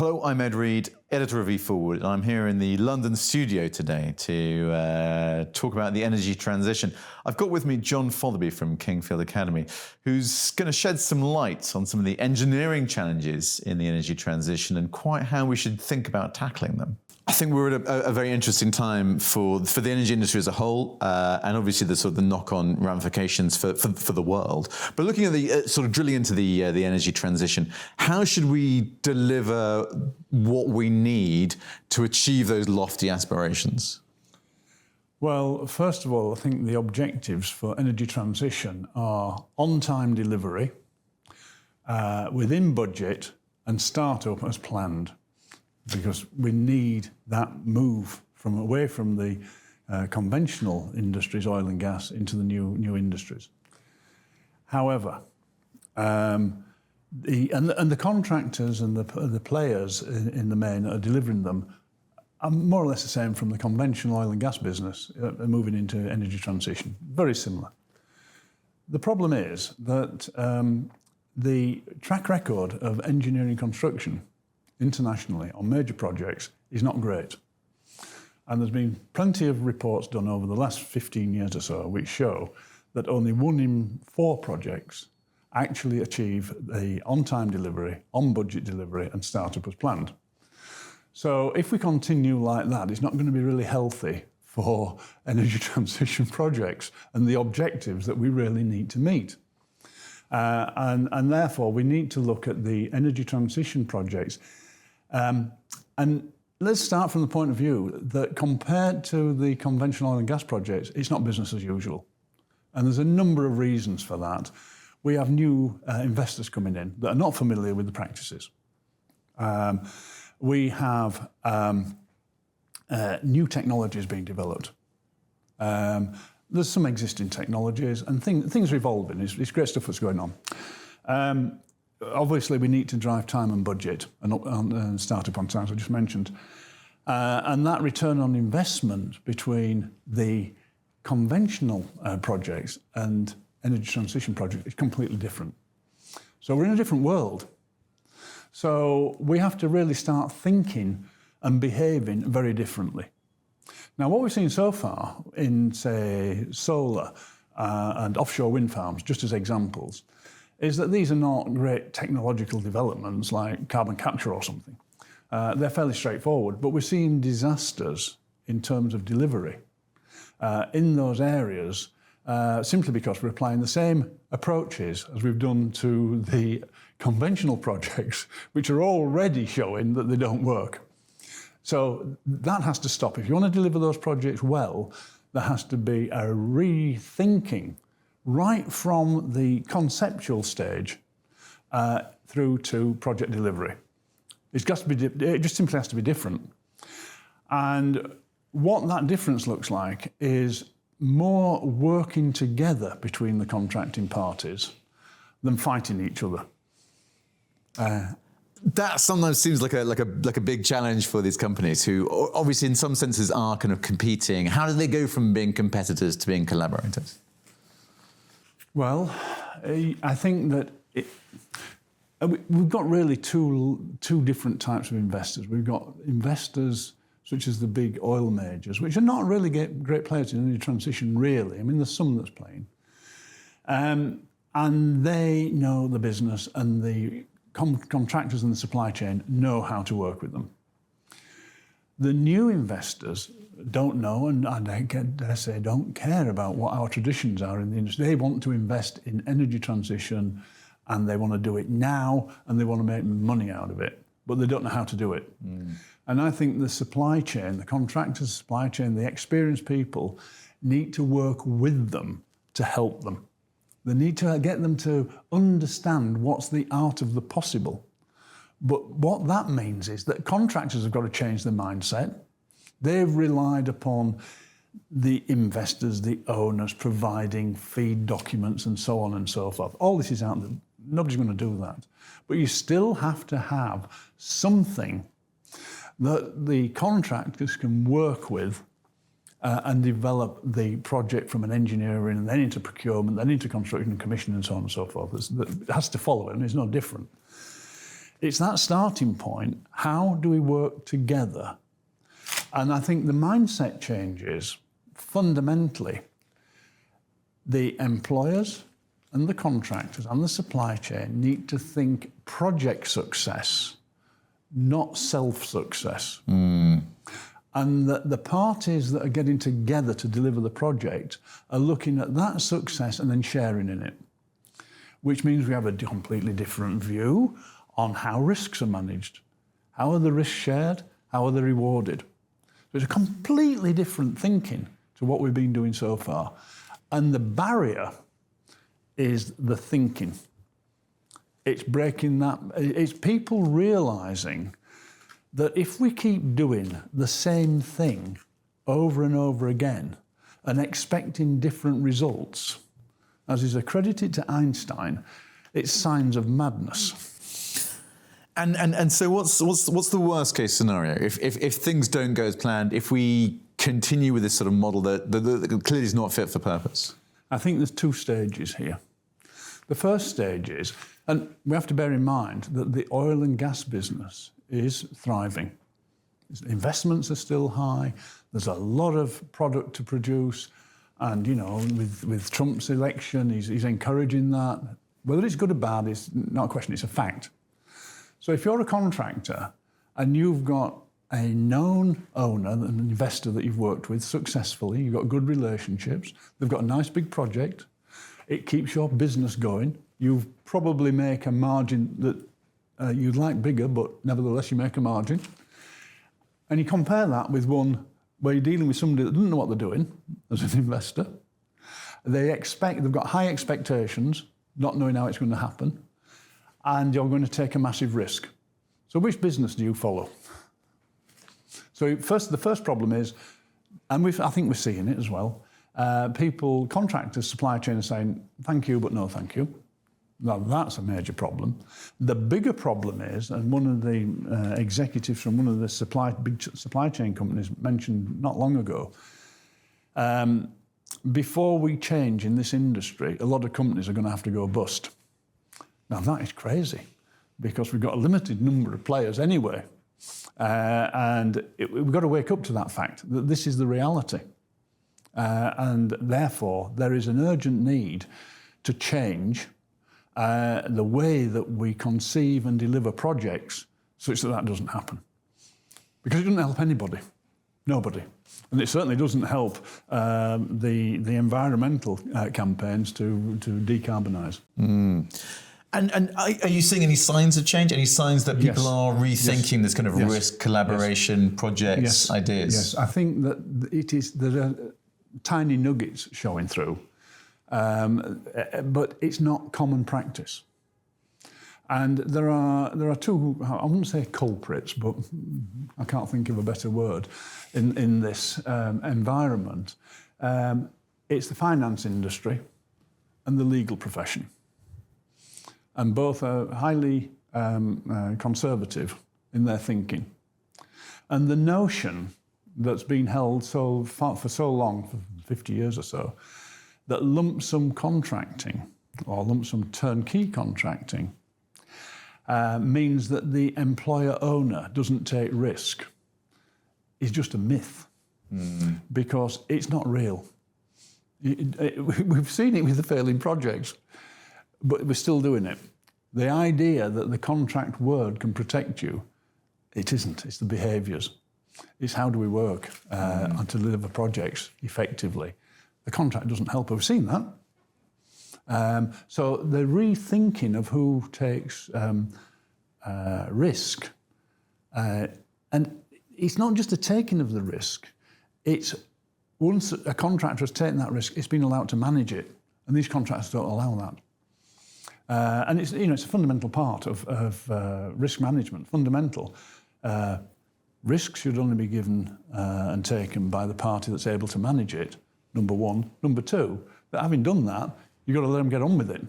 Hello, I'm Ed Reed, editor of E-FWD, and I'm here in the London studio today to talk about the energy transition. I've got with me John Fotherby from Kingsfield Academy, who's going to shed some light on some of the engineering challenges in the energy transition and quite how we should think about tackling them. I think we're at a very interesting time for the energy industry as a whole, and obviously the sort of the knock-on ramifications for the world. But looking at the sort of drilling into the energy transition, how should we deliver what we need to achieve those lofty aspirations? Well, first of all, I think the objectives for energy transition are on-time delivery, within budget, and start-up as planned. Because we need that move away from the conventional industries, oil and gas, into the new industries. However, the contractors and the players in the main that are delivering them are more or less the same from the conventional oil and gas business moving into energy transition. Very similar. The problem is that the track record of engineering construction internationally on major projects is not great. And there's been plenty of reports done over the last 15 years or so which show that only 1 in 4 projects actually achieve the on-time delivery, on-budget delivery and start-up as planned. So if we continue like that, it's not going to be really healthy for energy transition projects and the objectives that we really need to meet. And therefore, we need to look at the energy transition projects. And let's start from the point of view that compared to the conventional oil and gas projects, it's not business as usual. And there's a number of reasons for that. We have new investors coming in that are not familiar with the practices. We have new technologies being developed. There's some existing technologies and things are evolving. It's great stuff that's going on. Obviously, we need to drive time and budget and start up on time, as I just mentioned. And that return on investment between the conventional projects and energy transition projects is completely different. So we're in a different world. So we have to really start thinking and behaving very differently. Now, what we've seen so far in, say, solar and offshore wind farms, just as examples, is that these are not great technological developments like carbon capture or something. They're fairly straightforward, but we're seeing disasters in terms of delivery in those areas simply because we're applying the same approaches as we've done to the conventional projects, which are already showing that they don't work. So that has to stop. If you want to deliver those projects well, there has to be a rethinking right from the conceptual stage through to project delivery. It just simply has to be different. And what that difference looks like is more working together between the contracting parties than fighting each other. That sometimes seems like a big challenge for these companies who obviously in some senses are kind of competing. How do they go from being competitors to being collaborators? Well, I think that we've got really two different types of investors. We've got investors such as the big oil majors, which are not really great players in any transition, really. I mean, there's some that's playing. And they know the business, and the contractors and the supply chain know how to work with them. The new investors don't know, and I dare say don't care about what our traditions are in the industry. They want to invest in energy transition, and they want to do it now, and they want to make money out of it, but they don't know how to do it. And I think the supply chain, the contractors' supply chain, the experienced people need to work with them to help them. They need to get them to understand what's the art of the possible. But what that means is that contractors have got to change their mindset. They've relied upon the investors, the owners, providing feed documents and so on and so forth. All this is out there. Nobody's going to do that. But you still have to have something that the contractors can work with and develop the project from an engineering and then into procurement, then into construction and commissioning and so on and so forth. That has to follow it, and it's no different. it's that starting point. How do we work together? And I think the mindset changes fundamentally. The employers and the contractors and the supply chain need to think project success, not self-success. And that the parties that are getting together to deliver the project are looking at that success and then sharing in it, which means we have a completely different view on how risks are managed. How are the risks shared? How are they rewarded? So it's a completely different thinking to what we've been doing so far. And the barrier is the thinking. It's breaking that, it's people realising that if we keep doing the same thing over and over again and expecting different results, as is accredited to Einstein, it's signs of madness. And so what's the worst case scenario? If things don't go as planned, if we continue with this sort of model that clearly is not fit for purpose? I think there's two stages here. The first stage is, and we have to bear in mind that the oil and gas business is thriving. Investments are still high. There's a lot of product to produce. And, you know, with Trump's election, he's encouraging that. Whether it's good or bad is not a question, it's a fact. So if you're a contractor and you've got a known owner, an investor that you've worked with successfully, you've got good relationships, they've got a nice big project, it keeps your business going, you probably make a margin that you'd like bigger, but nevertheless you make a margin. And you compare that with one where you're dealing with somebody that doesn't know what they're doing as an investor. They've got high expectations, not knowing how it's going to happen, and you're going to take a massive risk. So which business do you follow? So the first problem is, and I think we're seeing it as well, contractors, supply chain are saying, thank you, but no thank you. Now, that's a major problem. The bigger problem is, and one of the executives from one of the big supply chain companies mentioned not long ago, before we change in this industry, a lot of companies are going to have to go bust. Now, that is crazy, because we've got a limited number of players anyway. And we've got to wake up to that fact, that this is the reality. And therefore, there is an urgent need to change the way that we conceive and deliver projects such that that doesn't happen. Because it doesn't help anybody, nobody. And it certainly doesn't help the environmental campaigns to decarbonise. And are you seeing any signs of change? Any signs that people are rethinking this kind of risk, collaboration, projects, ideas? Yes, I think that there are tiny nuggets showing through. But it's not common practice. And there are two, I wouldn't say culprits, but I can't think of a better word in this environment. It's the finance industry and the legal profession. And both are highly conservative in their thinking. And the notion that's been held for so long, for 50 years or so, that lump sum contracting or lump sum turnkey contracting means that the employer-owner doesn't take risk is just a myth, because it's not real. We've seen it with the failing projects, but we're still doing it. The idea that the contract word can protect you, it isn't. It's the behaviours. It's how do we work to deliver projects effectively. The contract doesn't help. We've seen that. So the rethinking of who takes risk, and it's not just the taking of the risk, it's once a contractor has taken that risk, it's been allowed to manage it, and these contractors don't allow that. And it's a fundamental part of risk management, fundamental. Risk should only be given and taken by the party that's able to manage it, number one. Number two, that having done that, you've got to let them get on with it.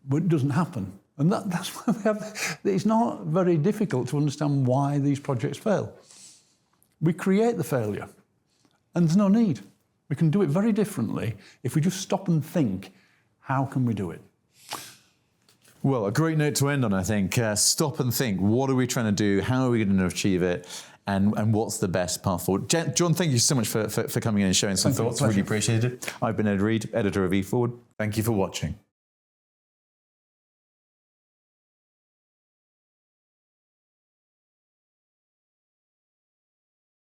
But it doesn't happen. And that's why we have, it's not very difficult to understand why these projects fail. We create the failure, and there's no need. We can do it very differently if we just stop and think, how can we do it? Well, a great note to end on, I think. Stop and think. What are we trying to do? How are we going to achieve it? And what's the best path forward? John, thank you so much for coming in and sharing some thoughts. Really appreciate it. I've been Ed Reed, editor of E-FWD. Thank you for watching.